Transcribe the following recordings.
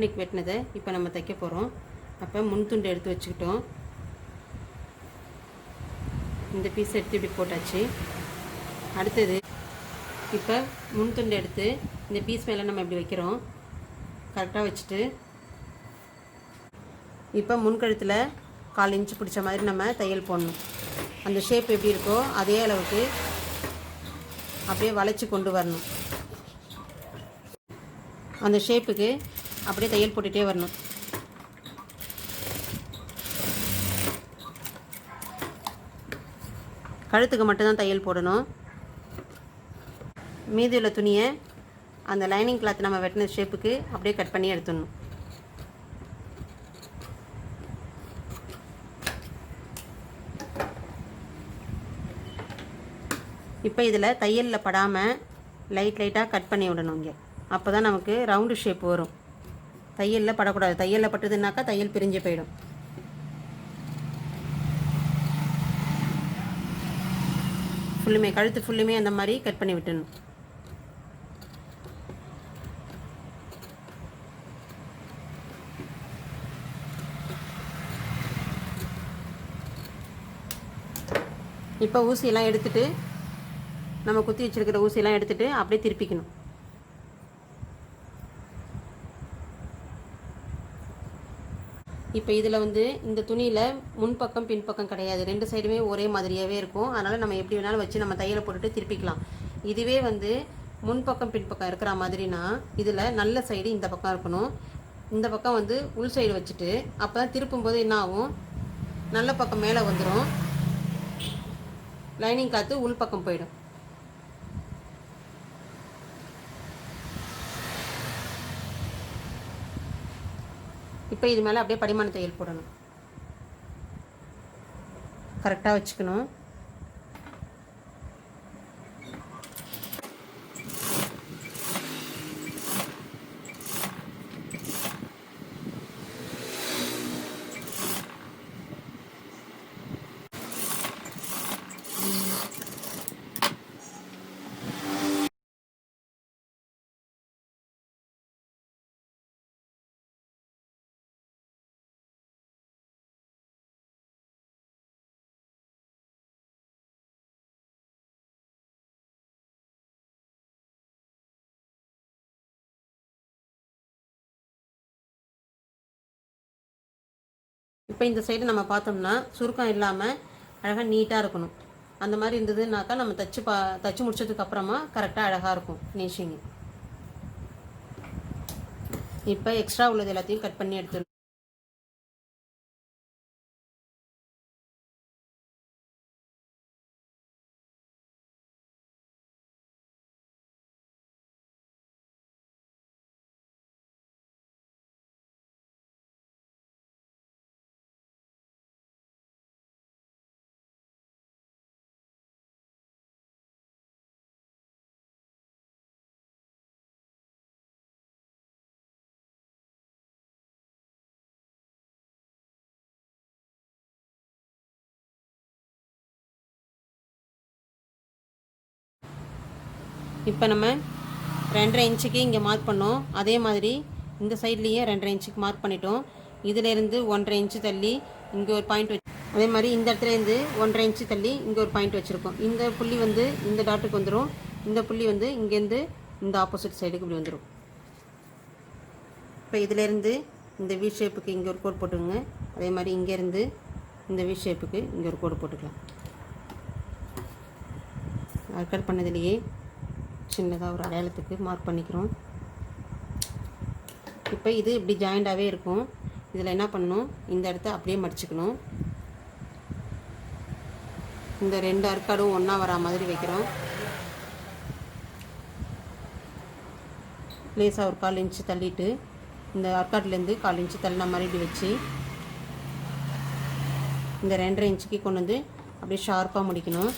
Neck வெட்டினதை இப்போ நம்ம தைக்க போகிறோம். அப்போ முன் துண்டு எடுத்து வச்சுக்கிட்டோம். இந்த பீஸ் எடுத்து இப்படி போட்டாச்சு. அடுத்தது இப்போ முன் துண்டு எடுத்து இந்த பீஸ் மேலே நம்ம இப்படி வைக்கிறோம். கரெக்டாக வச்சுட்டு இப்போ முன்கழுத்தில் 1/4 இன்ச்சு பிடிச்ச மாதிரி நம்ம தையல் போடணும். அந்த ஷேப் எப்படி இருக்கோ அதே அளவுக்கு அப்படியே வளைச்சி கொண்டு வரணும். அந்த ஷேப்புக்கு அப்படியே தையல் போட்டுகிட்டே வரணும். கழுத்துக்கு மட்டும்தான் தையல் போடணும். மீதி உள்ள துணியை அந்த லைனிங் கிளாத் நம்ம வெட்டின ஷேப்புக்கு அப்படியே கட் பண்ணி எடுத்துடணும். இப்போ இதில் தையலில் படாமல் லைட்டாக கட் பண்ணி விடணும். இங்கே அப்போ தான் நமக்கு ரவுண்டு ஷேப் வரும். தையலில் படக்கூடாது. தையலில் பட்டுதுனாக்கா தையல் பிரிஞ்சு போயிடும். ஃபுல்லுமே கழுத்து ஃபுல்லுமே அந்த மாதிரி கட் பண்ணி விட்டுணும். இப்போ ஊசியெல்லாம் எடுத்துகிட்டு நம்ம குத்தி வச்சுருக்கிற ஊசியெல்லாம் எடுத்துகிட்டு அப்படியே திருப்பிக்கணும். இப்போ இதில் இந்த துணியில் முன்பக்கம் பின்பக்கம் கிடையாது. 2 சைடுமே ஒரே மாதிரியாகவே இருக்கும். அதனால் நம்ம எப்படி வேணாலும் வச்சு நம்ம தையலை போட்டுட்டு திருப்பிக்கலாம். இதுவே முன்பக்கம் பின்பக்கம் இருக்கிற மாதிரினா இதில் நல்ல சைடு இந்த பக்கம் இருக்கணும். இந்த பக்கம் உள் சைடு வச்சுட்டு அப்போ தான் திருப்பும்போது என்ன ஆகும், நல்ல பக்கம் மேலே வந்துடும். லைனிங் காற்று உள் பக்கம் போயிடும். இப்போ இது மேலே அப்படியே படிமான தையல் போடணும். கரெக்டாக வச்சுக்கணும். இப்போ இந்த சைடு நம்ம பார்த்தோம்னா சுருக்கம் இல்லாமல் அழகாக நீட்டாக இருக்கணும். அந்த மாதிரி இருந்ததுனாக்கா நம்ம தச்சு முடிச்சதுக்கு அப்புறமா கரெக்டாக அழகாக இருக்கும் ஃபினிஷிங்கு. இப்போ எக்ஸ்ட்ரா உள்ளது எல்லாத்தையும் கட் பண்ணி எடுத்துடணும். இப்போ நம்ம 2.5 இன்ச்சுக்கு இங்கே மார்க் பண்ணோம். அதே மாதிரி இந்த சைட்லேயே 2.5 இன்ச்சுக்கு மார்க் பண்ணிட்டோம். இதிலேருந்து 1.5 இன்ச்சு தள்ளி இங்கே ஒரு பாயிண்ட் வச்சு, அதே மாதிரி இந்த இடத்துலேருந்து 1.5 இன்ச்சு தள்ளி இங்கே ஒரு பாயிண்ட் வச்சுருக்கோம். இந்த புள்ளி இந்த டாட்டுக்கு வந்துடும். இந்த புள்ளி இங்கேருந்து இந்த ஆப்போசிட் சைடுக்கு இப்படி வந்துடும். இப்போ இதிலேருந்து இந்த வி ஷேப்புக்கு இங்கே ஒரு கோடு போட்டுங்க. அதே மாதிரி இங்கேருந்து இந்த வி ஷேப்புக்கு இங்கே ஒரு கோடு போட்டுக்கலாம். கட் பண்ணதுலேயே சின்னதாக ஒரு அடையாளத்துக்கு மார்க் பண்ணிக்கிறோம். இப்போ இது இப்படி ஜாயிண்டாகவே இருக்கும். இதில் என்ன பண்ணணும், இந்த இடத்த அப்படியே மடிச்சுக்கணும். இந்த 2 அர்க்காடும் ஒன்றா வரா மாதிரி வைக்கிறோம். லேசாக ஒரு 1/4 இன்ச்சு தள்ளிட்டு இந்த அர்க்காட்லேருந்து 1/4 இன்ச்சு தள்ளின மாதிரி இப்படி வச்சு இந்த 2.5 இன்ச்சுக்கு கொண்டு அப்படியே ஷார்ப்பாக முடிக்கணும்.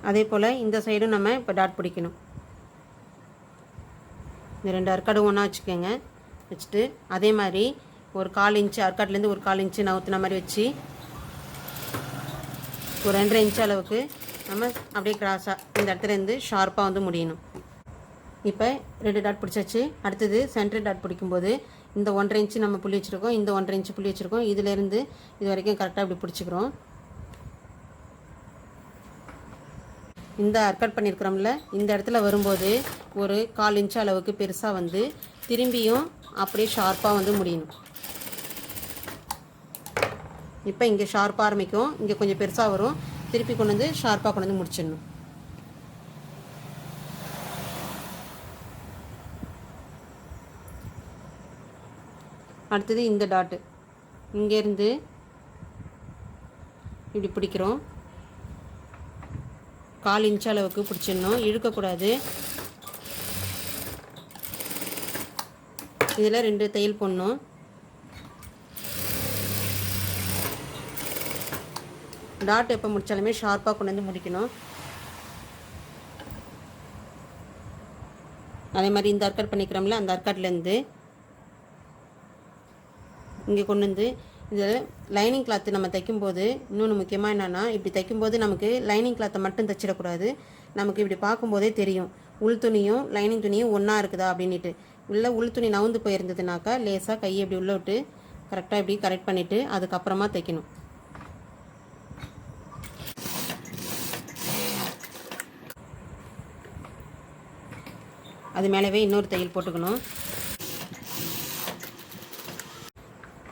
அதே போல் இந்த சைடும் நம்ம இப்போ டாட் பிடிக்கணும். இந்த 2 அர்க்காடும் ஒன்றா வச்சுக்கோங்க. வச்சுட்டு அதே மாதிரி ஒரு 1/4 இன்ச்சு அர்க்காட்லேருந்து ஒரு 1/4 இன்ச்சு நவுத்துன மாதிரி வச்சு ஒரு 2.5 இன்ச்சு அளவுக்கு நம்ம அப்படியே கிராஸாக இந்த இடத்துலேருந்து ஷார்ப்பாக முடியணும். இப்போ 2 டாட் பிடிச்சாச்சு. அடுத்தது சென்டர் டாட் பிடிக்கும்போது இந்த 1.5 இன்ச்சு நம்ம புள்ளி வச்சுருக்கோம், இந்த 1.5 இன்ச்சு புள்ளி வச்சுருக்கோம். இதிலேருந்து இது வரைக்கும் கரெக்டாக இப்படி பிடிச்சிக்கிறோம். இந்த அர்கட் பண்ணியிருக்கிறோம்ல, இந்த இடத்துல வரும்போது ஒரு 1/4 இன்ச்சு அளவுக்கு பெருசாக வந்து திரும்பியும் அப்படியே ஷார்ப்பாக வந்து முடியணும். இப்போ இங்கே ஷார்ப்பாக ஆரம்பிக்கும், இங்கே கொஞ்சம் பெருசாக வரும், திருப்பி கொண்டு வந்து ஷார்ப்பாக கொண்டு வந்து முடிச்சிடணும். அடுத்தது இந்த டாட்டு இங்கேருந்து இப்படி பிடிக்கிறோம், 1/4 இன்ச்சு அளவுக்கு பிடிச்சிடணும், இழுக்கக்கூடாது. இதில் 2 தையல் போடணும். டாட் எப்போ முடித்தாலுமே ஷார்ப்பாக கொண்டு வந்து முடிக்கணும். அதே மாதிரி இந்த அர்கட் பண்ணிக்கிறோம்ல, அந்த அர்கட்லேருந்து இங்கே கொண்டு வந்து இதில் லைனிங் கிளாத்து நம்ம தைக்கும்போது இன்னொன்று முக்கியமாக என்னென்னா, இப்படி தைக்கும்போது நமக்கு லைனிங் கிளாத்தை மட்டும் தைச்சிடக்கூடாது. நமக்கு இப்படி பார்க்கும்போதே தெரியும் உள் துணியும் லைனிங் துணியும் ஒன்றா இருக்குதா அப்படின்ட்டு. உள்ள உள் துணி நவுந்து போயிருந்ததுனாக்கா லேசாக கையை இப்படி உள்ளே விட்டு கரெக்டாக இப்படி கரெக்ட் பண்ணிவிட்டு அதுக்கப்புறமா தைக்கணும். அது மேலவே இன்னொரு தையல் போட்டுக்கணும்.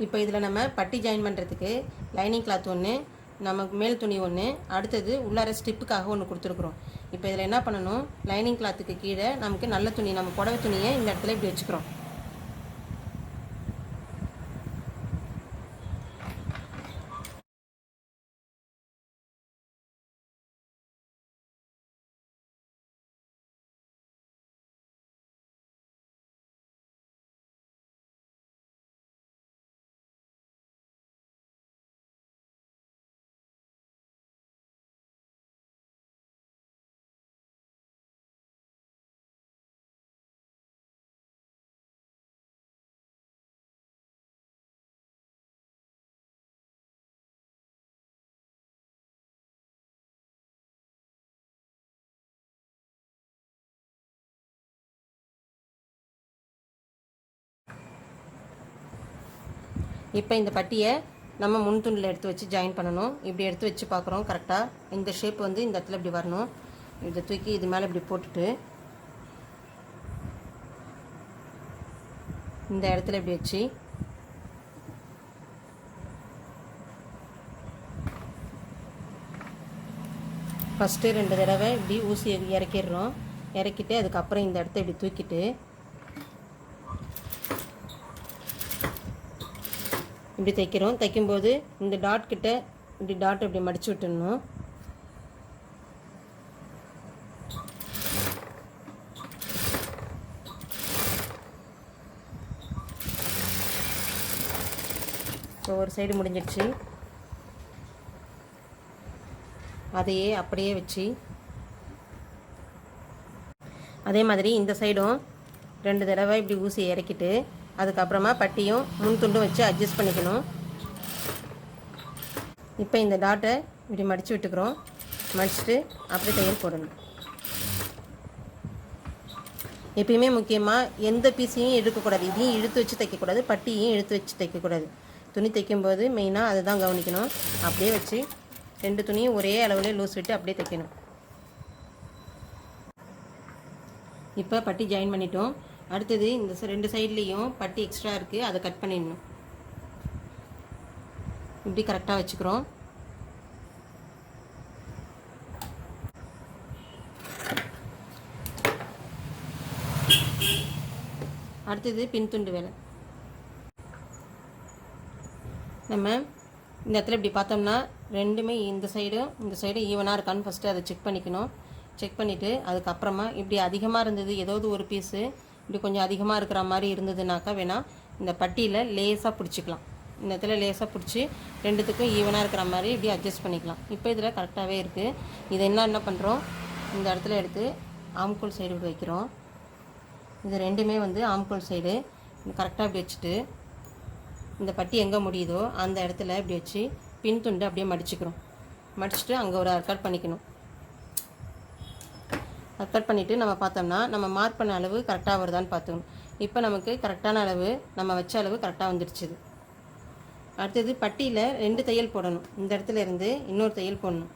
இப்போ இதில் நம்ம பட்டி ஜாயின் பண்ணுறதுக்கு லைனிங் கிளாத் ஒன்று, நமக்கு மேல் துணி ஒன்று, அடுத்தது உள்ளார ஸ்டிப்புக்காக ஒன்று கொடுத்துருக்குறோம். இப்போ இதில் என்ன பண்ணணும், லைனிங் கிளாத்துக்கு கீழே நமக்கு நல்ல துணி, நம்ம புடவை துணியை இந்த இடத்துல இப்படி வச்சுக்கிறோம். இப்போ இந்த பட்டியை நம்ம முன் துண்டில் எடுத்து வச்சு ஜாயின் பண்ணணும். இப்படி எடுத்து வச்சு பார்க்குறோம் கரெக்டாக. இந்த ஷேப் வந்து இந்த இடத்துல இப்படி வரணும். இதை தூக்கி இது மேலே இப்படி போட்டுட்டு இந்த இடத்துல இப்படி வச்சு ஃபஸ்ட்டு 2 தடவை இப்படி ஊசி இறக்கிடுறோம். இறக்கிட்டு அதுக்கப்புறம் இந்த இடத்த இப்படி தூக்கிட்டு இப்படி தைக்கிறோம். தைக்கும்போது இந்த டாட் கிட்ட இப்படி டாட் இப்படி மடித்து விட்டுடணும். ஸோ ஒரு சைடு முடிஞ்சிடுச்சு. அதையே அப்படியே வச்சு அதே மாதிரி இந்த சைடும் 2 தடவை இப்படி ஊசி இறக்கிட்டு அதுக்கப்புறமா பட்டியும் முன் துண்டும் வச்சு அட்ஜஸ்ட் பண்ணிக்கணும். இப்போ இந்த டாட்டை இப்படி மடித்து விட்டுக்கிறோம். மடிச்சுட்டு அப்படியே தையல் போடணும். எப்பயுமே முக்கியமாக எந்த பீஸையும் இழுக்கக்கூடாது. இதையும் இழுத்து வச்சு தைக்கக்கூடாது, பட்டியையும் இழுத்து வச்சு தைக்கக்கூடாது. துணி தைக்கும்போது மெயினாக அதை தான் கவனிக்கணும். அப்படியே வச்சு 2 துணியும் ஒரே அளவில் லூஸ் விட்டு அப்படியே தைக்கணும். இப்போ பட்டி ஜாயின் பண்ணிட்டோம். அடுத்தது இந்த 2 சைட்லேயும் பட்டி எக்ஸ்ட்ரா இருக்குது, அதை கட் பண்ணிடணும். இப்படி கரெக்டாக வச்சுக்கிறோம். அடுத்தது பின் துண்டு வேலை. நம்ம இந்த இடத்துல இப்படி பார்த்தோம்னா ரெண்டுமே இந்த சைடும் ஈவனாக இருக்கான்னு ஃபஸ்ட்டு அதை செக் பண்ணிக்கணும். செக் பண்ணிவிட்டு அதுக்கப்புறமா இப்படி அதிகமாக இருந்தது, ஏதாவது ஒரு பீஸு இப்படி கொஞ்சம் அதிகமாக இருக்கிற மாதிரி இருந்ததுனாக்கா வேணால் இந்த பட்டியில் லேசாக பிடிச்சிக்கலாம். இந்த இடத்துல லேசாக பிடிச்சி 2த்துக்கும் ஈவனாக இருக்கிற மாதிரி இப்படி அட்ஜஸ்ட் பண்ணிக்கலாம். இப்போ இதில் கரெக்டாகவே இருக்குது. இதை என்ன பண்ணுறோம், இந்த இடத்துல எடுத்து ஆம்கோல் சைடு இப்படி வைக்கிறோம். இது ரெண்டுமே வந்து ஆம்கோல் சைடு கரெக்டாக இப்படி வச்சுட்டு இந்த பட்டி எங்கே முடியுதோ அந்த இடத்துல இப்படி வச்சு பின் துண்டு அப்படியே மடிச்சுக்கிறோம். மடிச்சுட்டு அங்கே ஒரு அர்கட் பண்ணிக்கணும். கட் பண்ணிவிட்டு நம்ம பார்த்தோம்னா நம்ம மார்க் பண்ண அளவு கரெக்டாக வருதான்னு பார்த்துக்கணும். இப்போ நமக்கு கரெக்டான அளவு நம்ம வச்ச அளவு கரெக்டாக வந்துடுச்சு. அடுத்தது பட்டியில் 2 தையல் போடணும். இந்த இடத்துல இருந்து இன்னொரு தையல் போடணும்.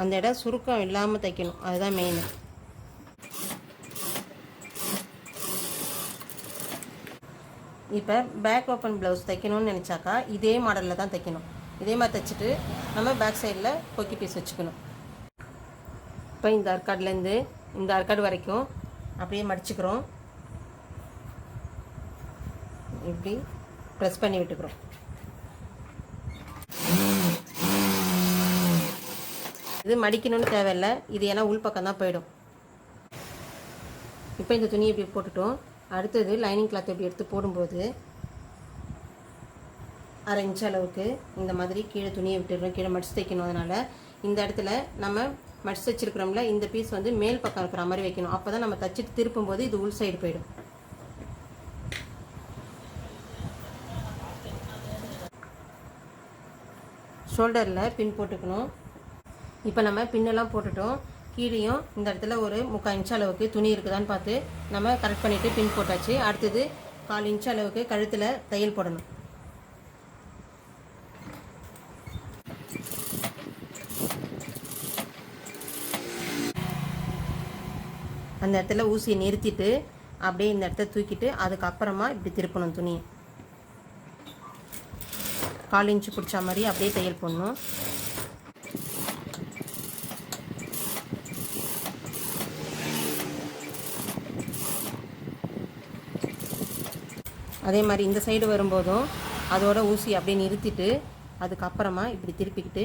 அந்த இடம் சுருக்கம் இல்லாமல் தைக்கணும், அதுதான் மெயின். இப்போ பேக் ஓப்பன் ப்ளவுஸ் தைக்கணும்னு நினச்சாக்கா இதே மாடலில் தான் தைக்கணும். இதே மாதிரி தைச்சிட்டு நம்ம பேக் சைடில் கொக்கி பீஸ் வச்சுக்கணும். இப்போ இந்த ஆர்காட்லேருந்து இந்த ஆர்காடு வரைக்கும் அப்படியே மடிச்சுக்கிறோம். இப்படி ப்ரெஸ் பண்ணி விட்டுக்கிறோம். இது மடிக்கணும்னு தேவையில்லை, இது ஏன்னா உள்பக்கம் தான் போயிடும். இப்போ இந்த துணியை இப்படி போட்டுட்டோம். அடுத்தது லைனிங் கிளாத் இப்படி எடுத்து போடும்போது 1/2 இன்ச் அளவுக்கு இந்த மாதிரி கீழே துணியை விட்டுடுறோம். கீழே மடிச்சு தைக்கணும். அதனால் இந்த இடத்துல நம்ம மடிச்சு தைச்சிருக்கிறோம்ல, இந்த பீஸ் வந்து மேல் பக்கம் இருக்கிற மாதிரி வைக்கணும். அப்போ தான் நம்ம தைச்சிட்டு திருப்பும்போது இது உள் சைடு போயிடும். ஷோல்டரில் பின் போட்டுக்கணும். இப்போ நம்ம பின்னெல்லாம் போட்டுட்டோம். கீழேயும் இந்த இடத்துல ஒரு 3/4 இன்ச் அளவுக்கு துணி இருக்குதான்னு பார்த்து நம்ம கரெக்ட் பண்ணிவிட்டு பின் போட்டாச்சு. அடுத்தது 1/4 இன்ச் அளவுக்கு கழுத்தில் தையல் போடணும். அந்த இடத்துல ஊசியை நிறுத்திட்டு அப்படியே இந்த இடத்த தூக்கிட்டு அதுக்கப்புறமா இப்படி திருப்பணும். துணியை 1/4 இன்ச்சு பிடிச்ச மாதிரி அப்படியே தையல் போடணும். அதே மாதிரி இந்த சைடு வரும்போதும் அதோட ஊசி அப்படியே நிறுத்திட்டு அதுக்கப்புறமா இப்படி திருப்பிக்கிட்டு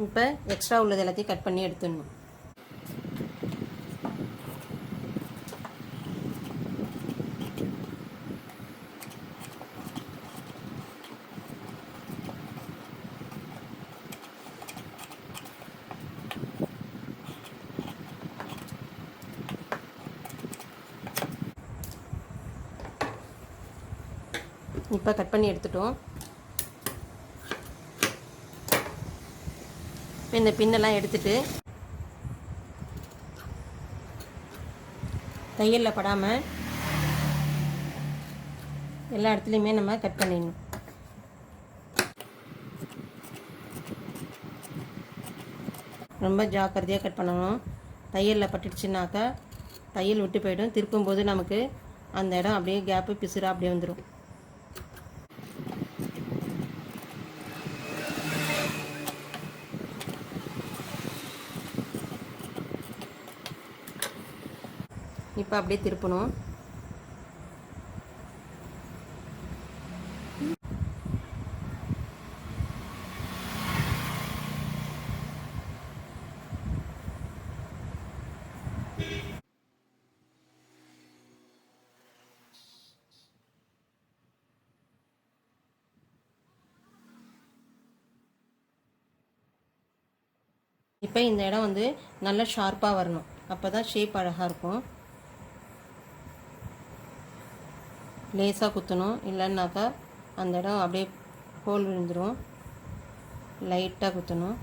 இப்போ எக்ஸ்ட்ரா உள்ளது எல்லாத்தையும் கட் பண்ணி எடுத்துடணும். இப்போ கட் பண்ணி எடுத்துட்டோம். இந்த பின்னெல்லாம் எடுத்துட்டு தையலில் படாமல் எல்லா இடத்துலையுமே நம்ம கட் பண்ணிடணும். ரொம்ப ஜாக்கிரதையாக கட் பண்ணணும். தையலில் பட்டுடுச்சுனாக்கா தையல் விட்டு போயிடும். திருப்பும்போது நமக்கு அந்த இடம் அப்படியே கேப்பு பிசுறாக அப்படியே வந்துடும். இப்போ அப்படியே திருப்பணும். இப்போ இந்த இடம் வந்து நல்லா ஷார்ப்பாக வரணும். அப்போ தான் ஷேப் அழகாக இருக்கும். லேசாக குத்தணும், இல்லைன்னாக்கா அந்த இடம் அப்படியே ஹோல் விழுந்துடும். லைட்டாக குத்தணும்.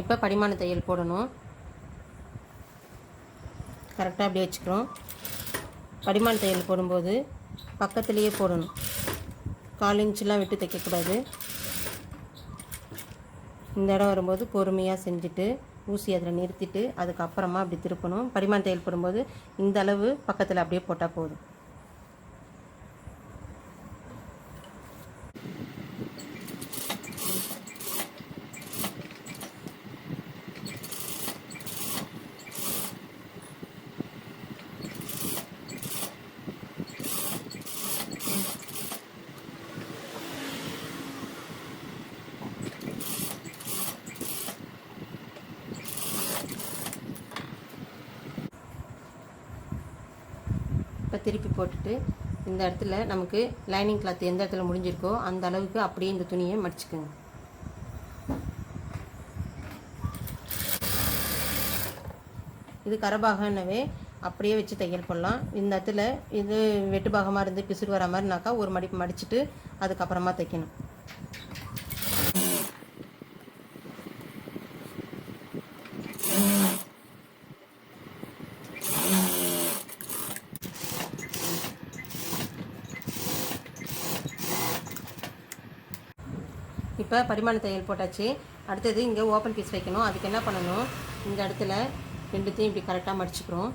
இப்போ படிமான தையல் போடணும். கரெக்டாக அப்படியே வச்சுக்கிறோம். படிமான தையல் போடும்போது பக்கத்துலேயே போடணும். 1/4 இன்ச்செலாம் விட்டு தைக்கக்கூடாது. இந்த இடம் வரும்போது பொறுமையாக செஞ்சுட்டு ஊசி அதில் நிறுத்திட்டு அதுக்கப்புறமா அப்படி திருப்பணும். படிமான தையல் போடும்போது இந்த அளவு பக்கத்தில் அப்படியே போட்டால் போதும். மாதிரி திருப்பி போட்டுட்டு இந்த இடத்துல நமக்கு லைனிங் கிளாத் எந்த இடத்துல முடிஞ்சிருக்கோ அந்த அளவுக்கு அப்படியே இந்த துணியை மடிச்சுக்கோங்க. இது கரபாகனவே அப்படியே வச்சு தையல் போடலாம். இந்த இடத்துல இது வெட்டு பாகமாக இருந்து பிசுறு வர மாதிரினாக்கா ஒரு மடிப்பு மடிச்சுட்டு அதுக்கப்புறமா தைக்கணும். இப்போ பரிமாண தையல் போட்டாச்சு. அடுத்தது இங்கே ஓப்பன் பீஸ் வைக்கணும். அதுக்கு என்ன பண்ணணும், இந்த இடத்துல ரெண்டுத்தையும் இப்படி கரெக்டாக மடிச்சுக்கிறோம்.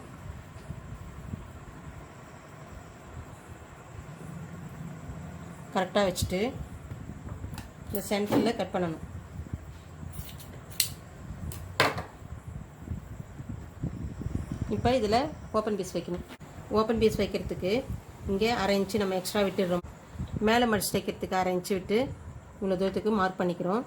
கரெக்டாக வச்சுட்டு இந்த சென்டரில் கட் பண்ணணும். இப்போ இதில் ஓப்பன் பீஸ் வைக்கணும். ஓப்பன் பீஸ் வைக்கிறதுக்கு இங்கே 1/2 இன்ச்சு நம்ம எக்ஸ்ட்ரா விட்டுடுறோம். மேலே மடிச்சு தைக்கிறதுக்கு 1/2 இன்ச்சு விட்டு இவ்வளோ தூரத்துக்கு மார்க் பண்ணிக்கிறோம்.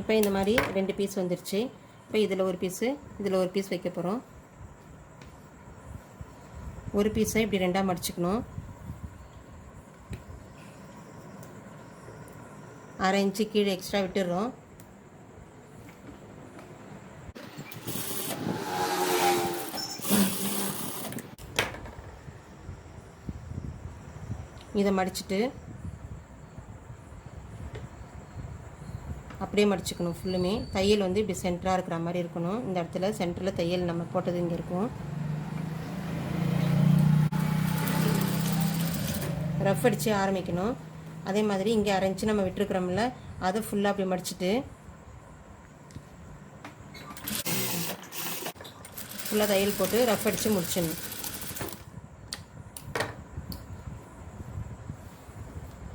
இப்போ இந்த மாதிரி 2 பீஸ் வந்துருச்சு. இப்போ இதில் ஒரு பீஸு, இதில் ஒரு பீஸ் வைக்க போகிறோம். ஒரு பீஸை இப்படி 2ஆக மடிச்சுக்கணும். 1/2 இன்ச்சு கீழே எக்ஸ்ட்ரா விட்டுடுறோம். இதை மடிச்சுட்டு அப்படியே மடிச்சுக்கணும். ஃபுல்லுமே தையல் வந்து இப்படி சென்டராக இருக்கிற மாதிரி இருக்கணும். இந்த இடத்துல சென்டரில் தையல் நம்ம போட்டது இங்கே இருக்கும். ரஃப் அடித்து ஆரம்பிக்கணும். அதே மாதிரி இங்கே 1/2 இன்ச்சு நம்ம விட்டுருக்குறோம்ல, அதை ஃபுல்லாக அப்படி மடிச்சுட்டு ஃபுல்லாக தையல் போட்டு ரஃப் அடித்து முடிச்சிடணும்.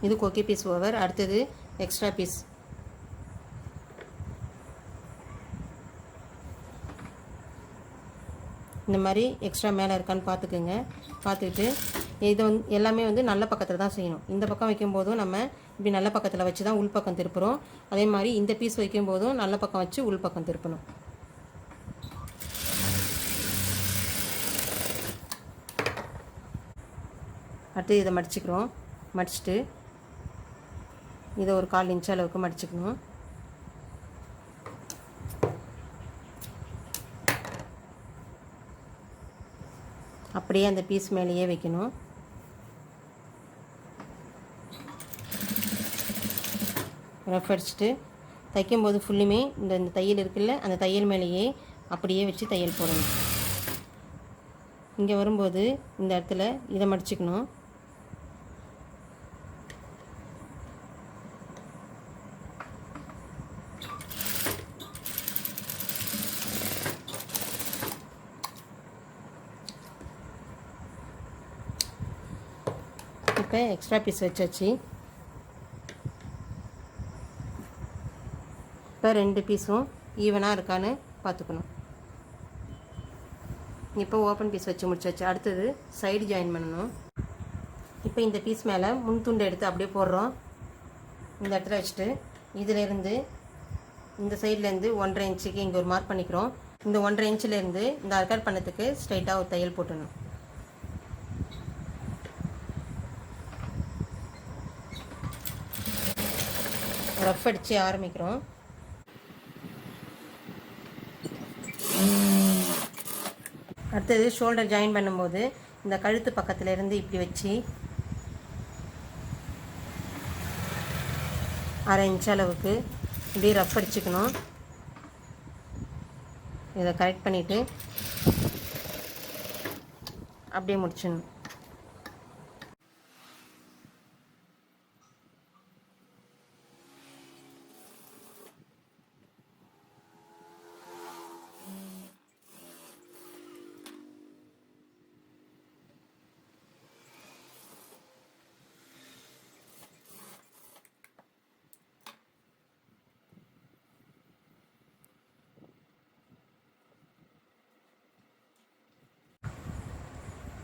இது கொக்கி பீஸ் ஓவர். அடுத்தது எக்ஸ்ட்ரா பீஸ். இந்த மாதிரி எக்ஸ்ட்ரா மேலே இருக்கான்னு பார்த்துக்குங்க. பார்த்துக்கிட்டு இதை எல்லாமே நல்ல பக்கத்தில் தான் செய்யணும். இந்த பக்கம் வைக்கும்போதும் நம்ம இப்படி நல்ல பக்கத்தில் வச்சு தான் உள் பக்கம் திருப்புறோம். அதே மாதிரி இந்த பீஸ் வைக்கும்போதும் நல்ல பக்கம் வச்சு உள் பக்கம் திருப்பணும். அடுத்து இதை மடிச்சுக்கிறோம். மடிச்சுட்டு இதை ஒரு 1/4 இன்ச் அளவுக்கு மடிச்சுக்கணும். அப்படியே அந்த பீஸ் மேலேயே வைக்கணும். ரஃப் அடிச்சுட்டு தைக்கும்போது ஃபுல்லுமே இந்த தையல் இருக்குல்ல, அந்த தையல் மேலேயே அப்படியே வச்சு தையல் போடணும். இங்கே வரும்போது இந்த இடத்துல இதை மடிச்சுக்கணும். இப்போ எக்ஸ்ட்ரா பீஸ் வச்சாச்சு. இப்போ 2 பீஸும் ஈவனாக இருக்கான்னு பார்த்துக்கணும். இப்போ ஓப்பன் பீஸ் வச்சு முடிச்சாச்சு. அடுத்தது சைடு ஜாயின் பண்ணணும். இப்போ இந்த பீஸ் மேலே முன் துண்டை எடுத்து அப்படியே போடுறோம். இந்த இடத்துல வச்சுட்டு இதிலேருந்து இந்த சைட்லேருந்து 1/2 இன்ச்சுக்கு இங்கே ஒரு மார்க் பண்ணிக்கிறோம். இந்த 1/2 இன்ச்சிலேருந்து இந்த அர்கட் பண்ணதுக்கு ஸ்ட்ரைட்டாக ஒரு தையல் போட்டணும். ரஃப் அடித்து ஆரம்பிக்கிறோம். அடுத்தது ஷோல்டர் ஜாயின் பண்ணும்போது இந்த கழுத்து பக்கத்தில் இருந்து இப்படி வச்சு 1/2 இன்ச் அளவுக்கு இப்படி ரஃப் அடிச்சுக்கணும். இதை கரெக்ட் பண்ணிவிட்டு அப்படியே முடிச்சிடணும்.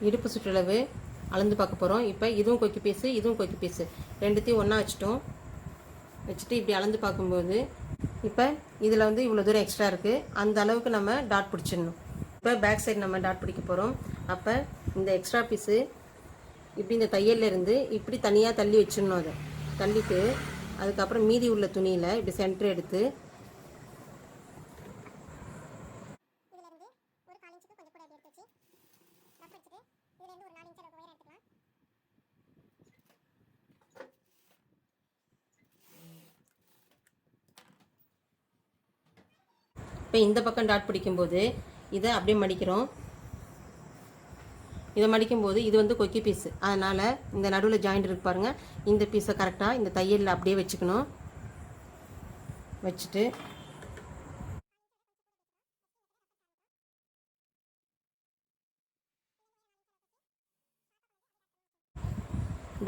இடுப்பு சுற்றளவு அளந்து பார்க்க போகிறோம். இப்போ இதுவும் கொக்கி பீஸு, இதுவும் கொக்கி பீஸு, ரெண்டுத்தையும் ஒன்றா வச்சுட்டோம். வச்சுட்டு இப்படி அளந்து பார்க்கும்போது இப்போ இதில் வந்து இவ்வளோ தூரம் எக்ஸ்ட்ரா இருக்குது, அந்த அளவுக்கு நம்ம டாட் பிடிச்சிடணும். இப்போ பேக் சைடு நம்ம டாட் பிடிக்க போகிறோம். அப்போ இந்த எக்ஸ்ட்ரா பீஸு இப்படி இந்த தையல்லேருந்து இப்படி தனியாக தள்ளி வச்சிடணும். அதை தள்ளிட்டு அதுக்கப்புறம் மீதி உள்ள துணியில் இப்படி சென்டர் எடுத்து இப்போ இந்த பக்கம் டாட் பிடிக்கும்போது இதை அப்படியே மடிக்கிறோம். இதை மடிக்கும்போது இது வந்து கொக்கி பீஸு, அதனால் இந்த நடுவில் ஜாயிண்ட் இருக்கு பாருங்கள், இந்த பீஸை கரெக்டாக இந்த தையலில் அப்படியே வச்சுக்கணும். வச்சுட்டு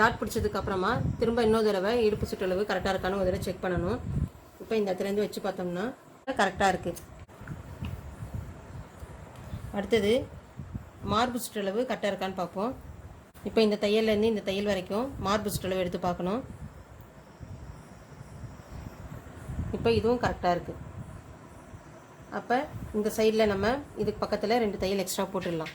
டாட் பிடிச்சதுக்கப்புறமா திரும்ப இன்னொரு தடவை இடுப்பு சுற்றளவு கரெக்டாக இருக்கான்னு ஒரு தடவை செக் பண்ணணும். இப்போ இந்த இடத்துலேருந்து வச்சு பார்த்தோம்னா கரெக்டாக இருக்குது. அடுத்தது மார்பு சுற்றளவு கரெக்டாக இருக்கான்னு பார்ப்போம். இப்போ இந்த தையல்லேருந்து இந்த தையல் வரைக்கும் மார்பு சுற்றளவு எடுத்து பார்க்கணும். இப்போ இதுவும் கரெக்டாக இருக்குது. அப்போ இந்த சைடில் நம்ம இதுக்கு பக்கத்தில் 2 தையல் எக்ஸ்ட்ரா போட்டுடலாம்.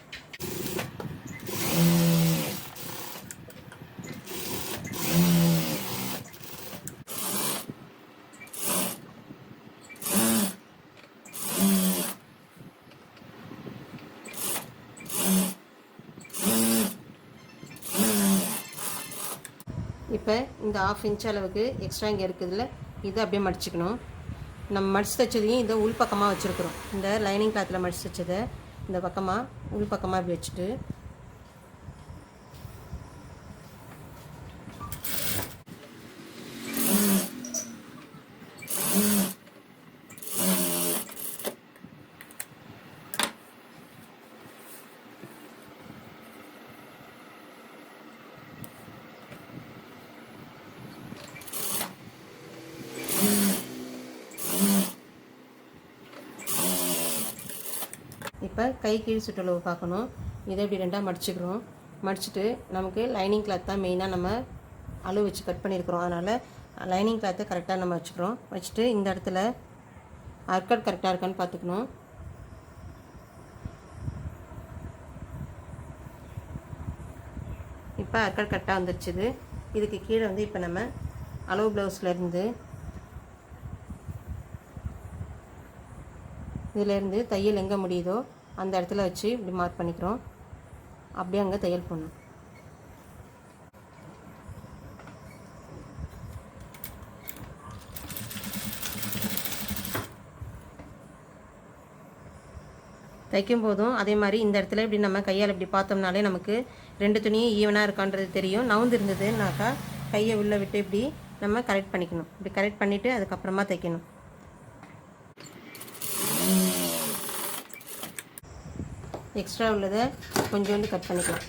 இப்போ இந்த 1/2 இன்ச் அளவுக்கு எக்ஸ்ட்ரா இங்கே இருக்குதுல்ல, இதை அப்படியே மடிச்சுக்கணும். நம்ம மடிச்சு தைச்சதையும் இதை உள் பக்கமாக வச்சுருக்குறோம். இந்த லைனிங் கிளாத்தில் மடிச்சு தைச்சதை இந்த பக்கமாக உள் பக்கமாக இப்படி வச்சுட்டு இப்போ கை கீழ் சுற்றளவு பார்க்கணும். இதை இப்படி 2ஆக மடிச்சுக்கிறோம். மடிச்சுட்டு நமக்கு லைனிங் கிளாத் தான் மெயினாக நம்ம அளவு வச்சு கட் பண்ணியிருக்கிறோம், அதனால் லைனிங் கிளாத்தை கரெக்டாக நம்ம வச்சுக்கிறோம். வச்சுட்டு இந்த இடத்துல அர்க்கட் கரெக்டாக இருக்கான்னு பார்த்துக்கணும். இப்போ அர்க்கட் கரெக்டாக வந்துருச்சுது. இதுக்கு கீழே வந்து இப்போ நம்ம அளவு ப்ளவுஸ்லேருந்து இதிலேருந்து தையல் எங்கே முடியுதோ அந்த இடத்துல வச்சு இப்படி மார்க் பண்ணிக்கிறோம். அப்படியே அங்கே தையல் போடணும். தைக்கும் போதும் அதே மாதிரி இந்த இடத்துல இப்படி நம்ம கையால் இப்படி பார்த்தோம்னாலே நமக்கு 2 துணியும் ஈவனாக இருக்கான்றது தெரியும். நவுந்து இருந்ததுன்னாக்கா கையை உள்ளே விட்டு இப்படி நம்ம கரெக்ட் பண்ணிக்கணும். இப்படி கரெக்ட் பண்ணிவிட்டு அதுக்கப்புறமா தைக்கணும். எக்ஸ்ட்ரா உள்ளதை கொஞ்சோண்டு கட் பண்ணிக்கலாம்.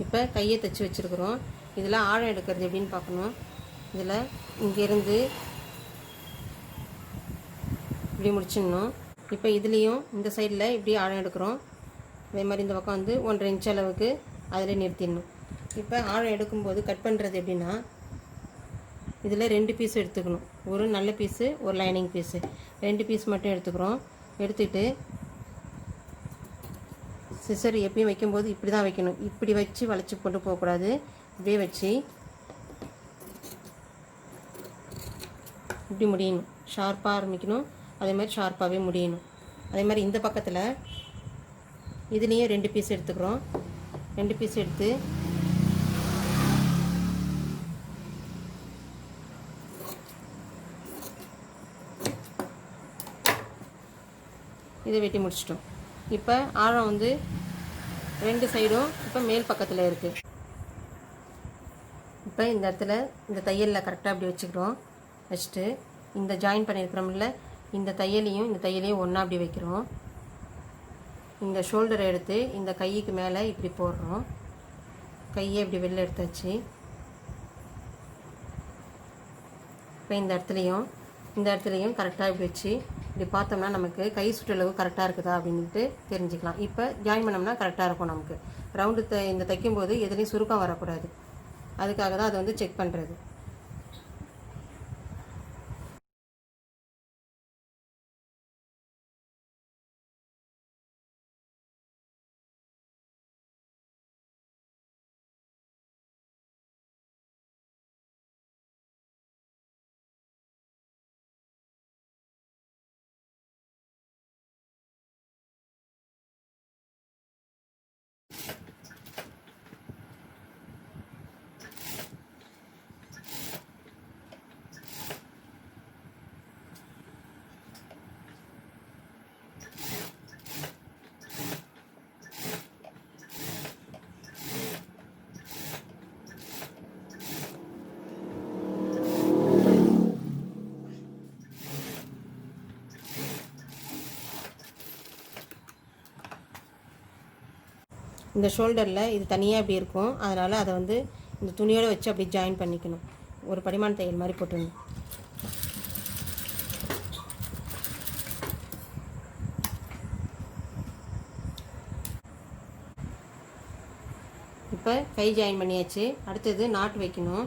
இப்போ கையை தைச்சி வச்சுருக்குறோம். இதில் ஆழம் எடுக்கிறது எப்படின்னு பார்க்கணும். இதில் இங்கேருந்து இப்படி முடிச்சிடணும். இப்போ இதுலேயும் இந்த சைடில் இப்படி ஆழம் எடுக்கிறோம். அதே மாதிரி இந்த பக்கம் வந்து 1.5 இன்ச் அளவுக்கு அதில் நிறுத்திடணும். இப்போ ஆழம் எடுக்கும்போது கட் பண்ணுறது எப்படின்னா, இதில் 2 பீஸ் எடுத்துக்கணும். ஒரு நல்ல பீஸு, ஒரு லைனிங் பீஸு, 2 பீஸ் மட்டும் எடுத்துக்கிறோம். எடுத்துக்கிட்டு சிசர் எப்பயும் வைக்கும்போது இப்படி தான் வைக்கணும். இப்படி வச்சு வளைச்சி கொண்டு போகக்கூடாது. இப்படியே வச்சு இப்படி முடியணும். ஷார்ப்பாக ஆரம்பிக்கணும், அதே மாதிரி ஷார்ப்பாகவே முடியணும். அதே மாதிரி இந்த பக்கத்தில் இதுலேயும் 2 பீஸ் எடுத்துக்கிறோம். 2 பீஸ் எடுத்து இதை வெட்டி முடிச்சிட்டோம். இப்போ ஆழம் வந்து 2 சைடும் இப்போ மேல் பக்கத்தில் இருக்குது. இப்போ இந்த இடத்துல இந்த தையலில் கரெக்டாக அப்படி வச்சுக்கிறோம். வச்சுட்டு இந்த ஜாயின் பண்ணியிருக்கிறோம்ல, இந்த தையலையும் ஒன்றா அப்படி வைக்கிறோம். இந்த ஷோல்டரை எடுத்து இந்த கைக்கு மேலே இப்படி போடுறோம். கையை இப்படி வெளில எடுத்தாச்சு. இப்போ இந்த இடத்துலையும் கரெக்டாக இப்படி வச்சு இப்படி பார்த்தோம்னா நமக்கு கை சுற்றளவு கரெக்டாக இருக்குதா அப்படின்ட்டு தெரிஞ்சுக்கலாம். இப்போ ஜாயின் பண்ணோம்னா கரெக்டாக இருக்கும். நமக்கு ரவுண்டு இந்த தைக்கும்போது எதுலேயும் சுருக்கம் வரக்கூடாது. அதுக்காக தான் அதை செக் பண்ணுறது. இந்த ஷோல்டரில் இது தனியாக இப்படி இருக்கும். அதனால் அதை இந்த துணியோடு வச்சு அப்படி ஜாயின் பண்ணிக்கணும். ஒரு படிமான தையல் மாதிரி போட்டுடணும். இப்போ கை ஜாயின் பண்ணியாச்சு. அடுத்தது நாட் வைக்கணும்.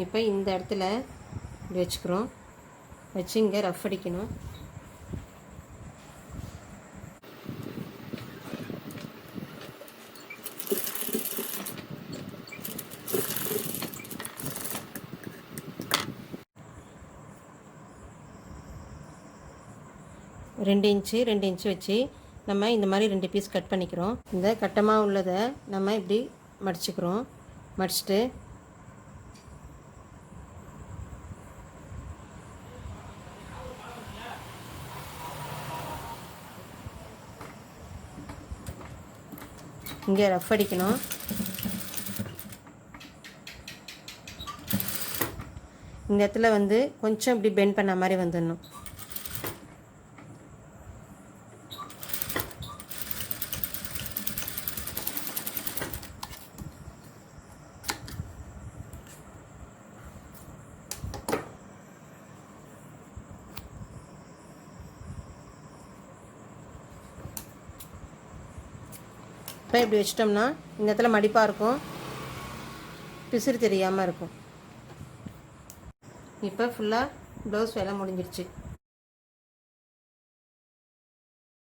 இப்போ இந்த இடத்துல இப்படி வச்சுக்கிறோம். வச்சு இங்கே ரஃப் அடிக்கணும். ரெண்டு இன்ச்சு வச்சு நம்ம இந்த மாதிரி 2 பீஸ் கட் பண்ணிக்கிறோம். இந்த கட்டமாக உள்ளதை நம்ம இப்படி மடிச்சுக்கிறோம். மடிச்சுட்டு இங்கே ரஃப் அடிக்கணும். இந்த இடத்துல கொஞ்சம் இப்படி பெண்ட் பண்ண மாதிரி வந்துடணும். இப்போ இப்படி வச்சிட்டோம்னா இந்த இடத்துல மடிப்பாக இருக்கும், பிசுறு தெரியாமல் இருக்கும். இப்போ ஃபுல்லாக ப்ளவுஸ் வேலை முடிஞ்சிருச்சு.